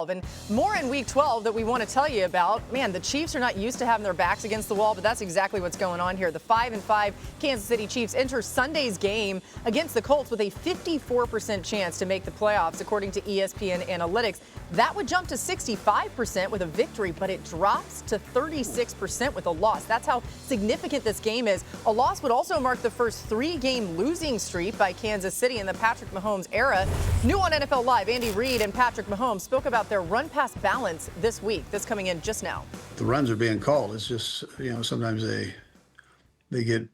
And more in Week 12 that we want to tell you about. Man, the Chiefs are not used to having their backs against the wall, but that's exactly what's going on here. The 5-5 Kansas City Chiefs enter Sunday's game against the Colts with a 54% chance to make the playoffs, according to ESPN analytics. That would jump to 65% with a victory, but it drops to 36% with a loss. That's how significant this game is. A loss would also mark the first 3-game losing streak by Kansas City in the Patrick Mahomes era. New on NFL Live, Andy Reid and Patrick Mahomes spoke about their run-pass balance this week. This coming in just now. The runs are being called. It's just, sometimes they get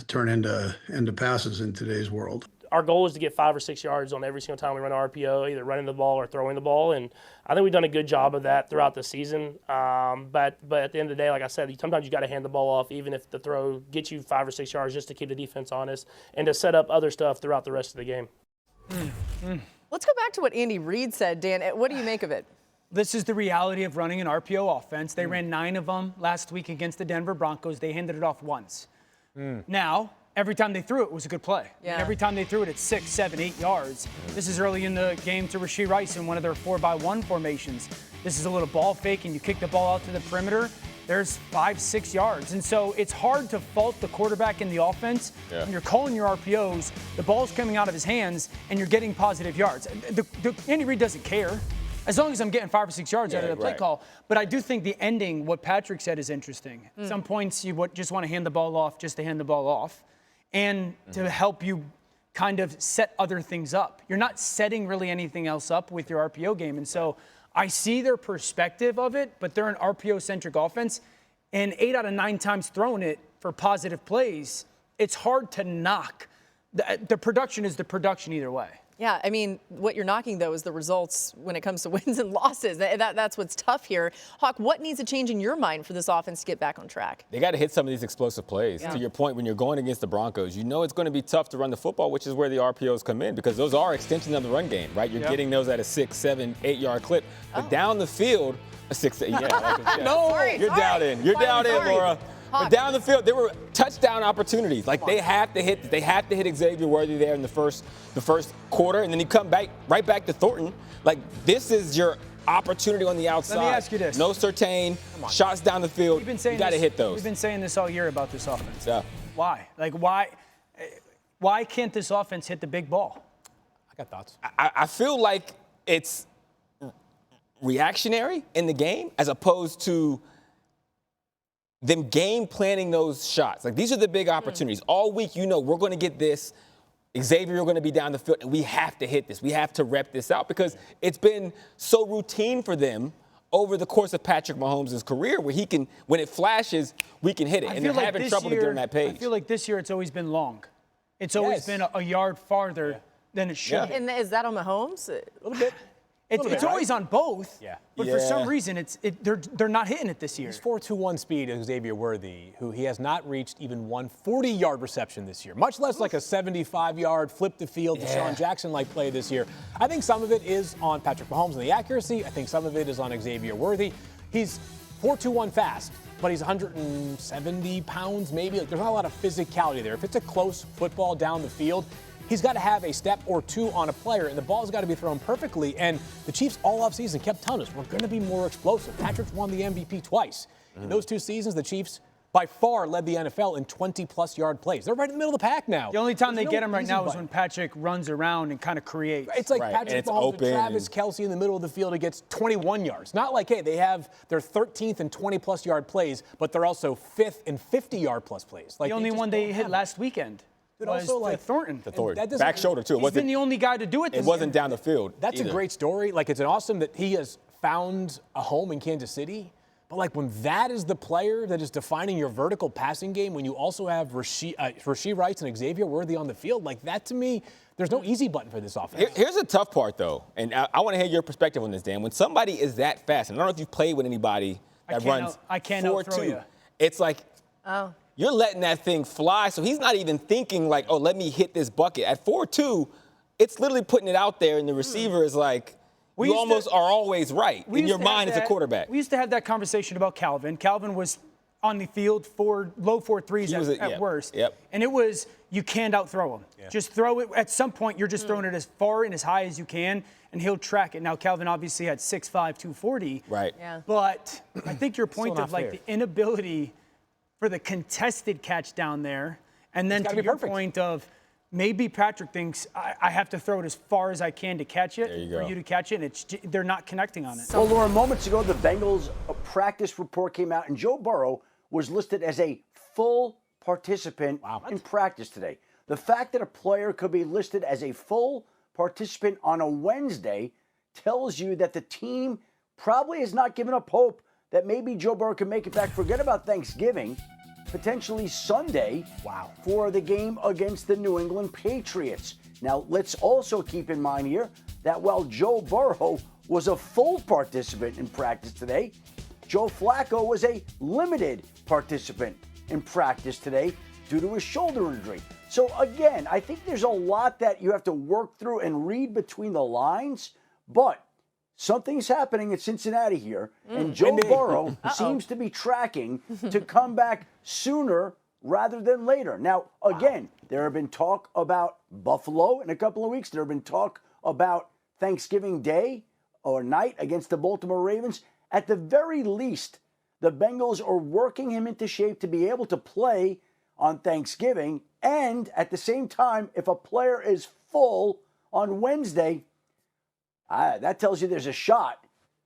turned into passes in today's world. Our goal is to get 5 or 6 yards on every single time we run an RPO, either running the ball or throwing the ball. And I think we've done a good job of that throughout the season. But at the end of the day, like I said, sometimes you got to hand the ball off, even if the throw gets you 5 or 6 yards, just to keep the defense honest and to set up other stuff throughout the rest of the game. Let's go back to what Andy Reid said, Dan. What do you make of it? This is the reality of running an RPO offense. They ran 9 of them last week against the Denver Broncos. They handed it off once. Now, every time they threw it was a good play. Yeah. And every time they threw it at 6, 7, 8 yards. This is early in the game to Rashee Rice in one of their 4-by-1 formations. This is a little ball fake, and you kick the ball out to the perimeter. There's 5, 6 yards. And so it's hard to fault the quarterback in the offense. When you're calling your RPOs, the ball's coming out of his hands, and you're getting positive yards. Andy Reid doesn't care, as long as I'm getting 5 or 6 yards out of the play call. But I do think the ending, what Patrick said, is interesting. At some points, you just want to hand the ball off just to hand the ball off, and to help you kind of set other things up. You're not setting really anything else up with your RPO game. And so I see their perspective of it, but they're an RPO-centric offense, and 8 out of 9 times throwing it for positive plays, it's hard to knock. The production is the production either way. Yeah, I mean, what you're knocking, though, is the results when it comes to wins and losses. That's what's tough here. Hawk, what needs to change in your mind for this offense to get back on track? They got to hit some of these explosive plays. Yeah. To your point, when you're going against the Broncos, you know it's going to be tough to run the football, which is where the RPOs come in, because those are extensions of the run game, right? You're getting those at a 6, 7, 8-yard clip. But down the field, a 6, 8, You're down in, Laura. But down the field, there were touchdown opportunities. Like they have to hit Xavier Worthy there in the first quarter, and then you come right back to Thornton. Like this is your opportunity on the outside. Let me ask you this. No Certain, shots down the field. You got to hit those. We've been saying this all year about this offense. Yeah. Why? Like why can't this offense hit the big ball? I got thoughts. I feel like it's reactionary in the game as opposed to them game planning those shots. Like these are the big opportunities. All week, we're going to get this. Xavier, you're going to be down the field, and we have to hit this. We have to rep this out because it's been so routine for them over the course of Patrick Mahomes' career where he can, when it flashes, we can hit it. And they're having trouble to get on that page. I feel like this year it's always been long. It's always been a yard farther than it should be. And is that on Mahomes? A little bit. It's always on both, but for some reason they're not hitting it this year. His 4.21 speed of Xavier Worthy, who he has not reached even one 40-yard reception this year, much less like a 75-yard flip the field Deshaun Jackson-like play this year. I think some of it is on Patrick Mahomes and the accuracy. I think some of it is on Xavier Worthy. He's 4.21 fast, but he's 170 pounds maybe. Like there's not a lot of physicality there. If it's a close football down the field, he's got to have a step or two on a player, and the ball's got to be thrown perfectly. And the Chiefs all offseason kept telling us, we're going to be more explosive. Patrick's won the MVP twice. In those 2 seasons, the Chiefs by far led the NFL in 20-plus yard plays. They're right in the middle of the pack now. The only time they get him right now is when Patrick runs around and kind of creates. It's like Patrick Mahomes and Travis Kelce in the middle of the field who gets 21 yards. Not like, hey, they have their 13th and 20-plus yard plays, but they're also 5th and 50-yard-plus plays. Like the only one they hit last weekend. But was also like Thornton. Back shoulder, too. He's been the only guy to do it this It wasn't down the field. That's either. a great story. Like, it's awesome that he has found a home in Kansas City. But, like, when that is the player that is defining your vertical passing game, when you also have Rashee Rice and Xavier Worthy on the field, like, that to me, there's no easy button for this offense. Here's the tough part, though, and I want to hear your perspective on this, Dan. When somebody is that fast, and I don't know if you've played with anybody that runs 4.2, it's like you're letting that thing fly, so he's not even thinking like, oh, let me hit this bucket. At 4.2, it's literally putting it out there, and the receiver is like, you almost are always right in your mind as a quarterback. We used to have that conversation about Calvin. Calvin was on the field for low 4.3s at worst. Yep. And it was, you can't outthrow him. Yeah. Just throw it. At some point, you're just throwing it as far and as high as you can, and he'll track it. Now, Calvin obviously had 6'5", 240. Right. Yeah. But I think your point of, like, fair. the inability for the contested catch down there, and then to your point of maybe Patrick thinks, I have to throw it as far as I can to catch it, for you to catch it, and they're not connecting on it. Well, Laura, moments ago, the Bengals practice report came out, and Joe Burrow was listed as a full participant in practice today. The fact that a player could be listed as a full participant on a Wednesday tells you that the team probably has not given up hope that maybe Joe Burrow can make it back. Forget about Thanksgiving, potentially Sunday for the game against the New England Patriots. Now, let's also keep in mind here that while Joe Burrow was a full participant in practice today, Joe Flacco was a limited participant in practice today due to his shoulder injury. So again, I think there's a lot that you have to work through and read between the lines, but something's happening at Cincinnati here, and Joe Burrow seems to be tracking to come back sooner rather than later. Now, again, there have been talk about Buffalo in a couple of weeks. There have been talk about Thanksgiving Day or night against the Baltimore Ravens. At the very least, the Bengals are working him into shape to be able to play on Thanksgiving. And at the same time, if a player is full on Wednesday, that tells you there's a shot,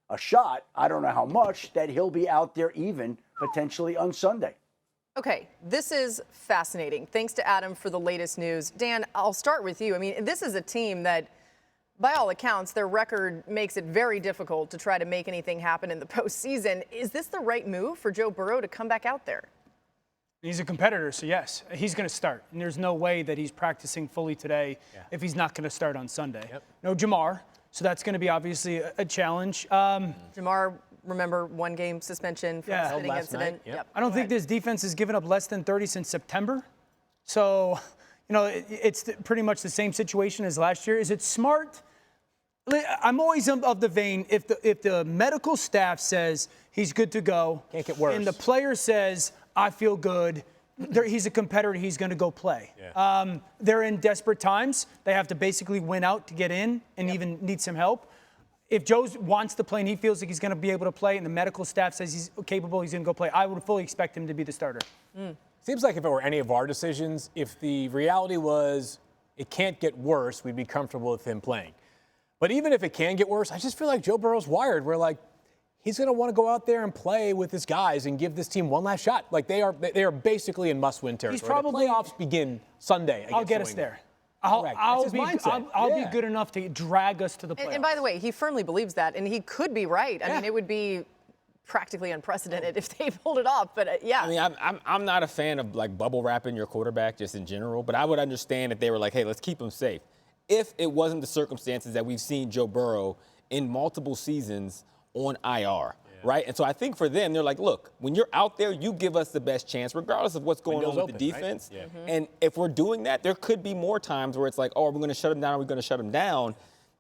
I don't know how much, that he'll be out there even potentially on Sunday. Okay, this is fascinating. Thanks to Adam for the latest news. Dan, I'll start with you. I mean, this is a team that, by all accounts, their record makes it very difficult to try to make anything happen in the postseason. Is this the right move for Joe Burrow to come back out there? He's a competitor, so yes, he's going to start. And there's no way that he's practicing fully today if he's not going to start on Sunday. No Jamar, so that's going to be obviously a challenge. Jamar, remember, one-game suspension for the spitting incident. I don't think this defense has given up less than 30 since September. So, you know, it's pretty much the same situation as last year. Is it smart? I'm always of the vein, if the medical staff says he's good to go, can't get worse, and the player says, I feel good, he's a competitor, he's going to go play. They're in desperate times. They have to basically win out to get in and even need some help. If Joe wants to play and he feels like he's going to be able to play and the medical staff says he's capable, he's going to go play, I would fully expect him to be the starter. Seems like if it were any of our decisions, if the reality was it can't get worse, we'd be comfortable with him playing. But even if it can get worse, I just feel like Joe Burrow's wired. We're like, he's going to want to go out there and play with his guys and give this team one last shot. Like they are basically in must-win territory. He's probably, the playoffs begin Sunday. I'll get us there. I'll be good enough to drag us to the playoffs. And by the way, he firmly believes that, and he could be right. I mean, it would be practically unprecedented if they pulled it off. But I mean, I'm not a fan of like bubble wrapping your quarterback just in general. But I would understand if they were like, hey, let's keep him safe. If it wasn't the circumstances that we've seen Joe Burrow in multiple seasons on IR, right? And so I think for them, they're like, look, when you're out there, you give us the best chance, regardless of what's going on with the defense. Right? And if we're doing that, there could be more times where it's like, oh, are we going to shut him down? Are we going to shut him down?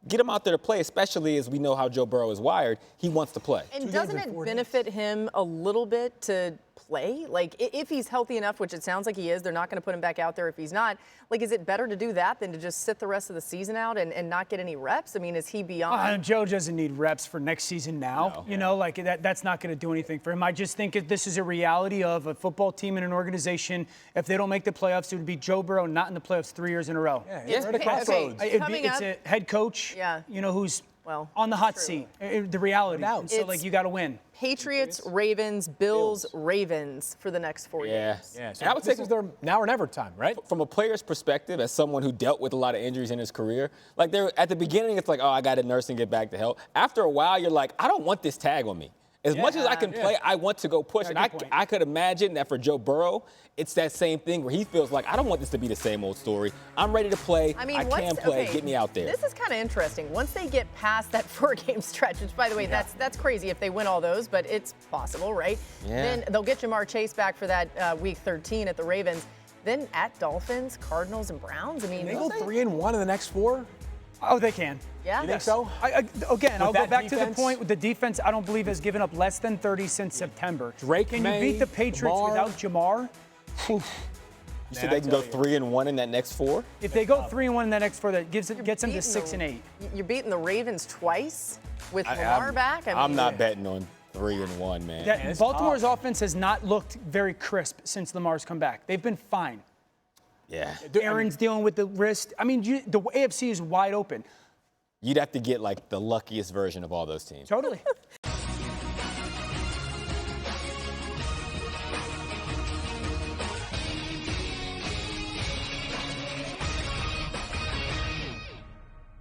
Get him out there to play, especially as we know how Joe Burrow is wired. He wants to play. And doesn't it benefit him a little bit to play? Like, if he's healthy enough, which it sounds like he is, they're not going to put him back out there if he's not. Like, is it better to do that than to just sit the rest of the season out and not get any reps? I mean, is he beyond? Joe doesn't need reps for next season now. No. You know, like that's not going to do anything for him. I just think this is a reality of a football team and an organization. If they don't make the playoffs, it would be Joe Burrow not in the playoffs 3 years in a row. It's at a crossroads. It's a head coach, you know, who's on the hot seat. The reality. So, like, you got to win. Patriots, Ravens, Bills, Ravens for the next 4 years. Yeah. So I would say it's their now or never time, right? From a player's perspective, as someone who dealt with a lot of injuries in his career, like they're at the beginning, it's like, oh, I got to nurse and get back to health. After a while, you're like, I don't want this tag on me. As much as I can play, I want to go push. And I could imagine that for Joe Burrow, it's that same thing where he feels like, I don't want this to be the same old story. I'm ready to play. I can play. Get me out there. This is kind of interesting. Once they get past that 4-game stretch, which, by the way, that's crazy if they win all those, but it's possible, right? Then they'll get Jamar Chase back for that Week 13 at the Ravens. Then at Dolphins, Cardinals, and Browns. I mean, they go 3-1 in the next 4? Oh, they can. Yeah. You think so? Again, I'll go back to the point with the defense. I don't believe has given up less than 30 since September. Drake Can you beat the Patriots without Jamar? So they can go 3-1 in that next 4? If they go 3-1 in that next 4, that gets them to 6-8. You're beating the Ravens twice with Lamar back. I'm not betting on 3-1, man. Baltimore's offense has not looked very crisp since Lamar's come back. They've been fine. Yeah. Aaron's dealing with the wrist. I mean, the AFC is wide open. You'd have to get like the luckiest version of all those teams. Totally.